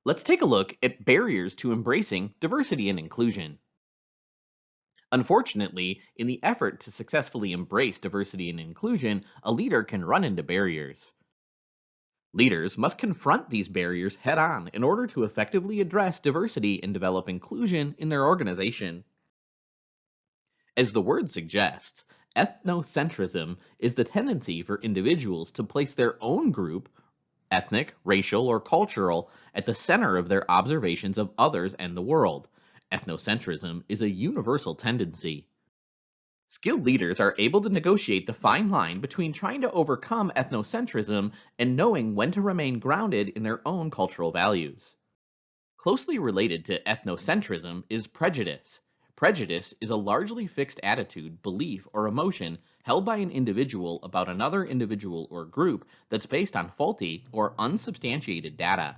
Let's take a look at barriers to embracing diversity and inclusion. Unfortunately, in the effort to successfully embrace diversity and inclusion, a leader can run into barriers. Leaders must confront these barriers head on in order to effectively address diversity and develop inclusion in their organization. As the word suggests, ethnocentrism is the tendency for individuals to place their own group, ethnic, racial, or cultural, at the center of their observations of others and the world. Ethnocentrism is a universal tendency. Skilled leaders are able to negotiate the fine line between trying to overcome ethnocentrism and knowing when to remain grounded in their own cultural values. Closely related to ethnocentrism is prejudice. Prejudice is a largely fixed attitude, belief, or emotion held by an individual about another individual or group that's based on faulty or unsubstantiated data.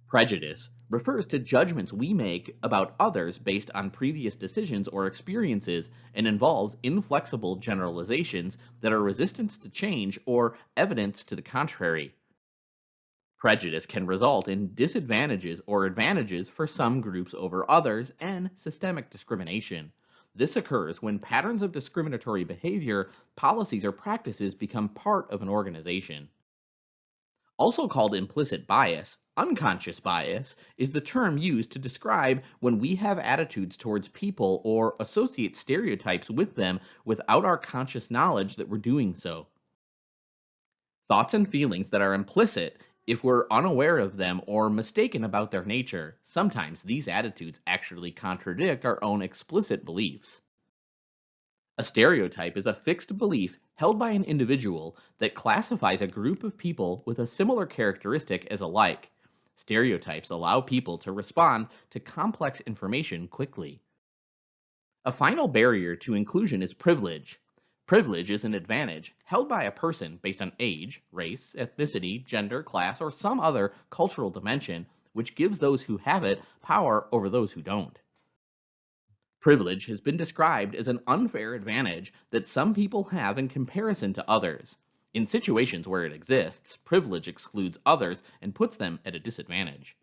Prejudice refers to judgments we make about others based on previous decisions or experiences and involves inflexible generalizations that are resistant to change or evidence to the contrary. Prejudice can result in disadvantages or advantages for some groups over others and systemic discrimination. This occurs when patterns of discriminatory behavior, policies, or practices become part of an organization. Also called implicit bias, unconscious bias is the term used to describe when we have attitudes towards people or associate stereotypes with them without our conscious knowledge that we're doing so. Thoughts and feelings that are implicit if we're unaware of them or mistaken about their nature. Sometimes these attitudes actually contradict our own explicit beliefs. A stereotype is a fixed belief held by an individual that classifies a group of people with a similar characteristic as alike. Stereotypes allow people to respond to complex information quickly. A final barrier to inclusion is privilege. Privilege is an advantage held by a person based on age, race, ethnicity, gender, class, or some other cultural dimension, which gives those who have it power over those who don't. Privilege has been described as an unfair advantage that some people have in comparison to others. In situations where it exists, privilege excludes others and puts them at a disadvantage.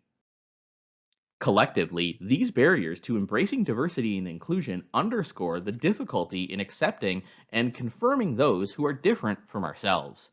Collectively, these barriers to embracing diversity and inclusion underscore the difficulty in accepting and confirming those who are different from ourselves.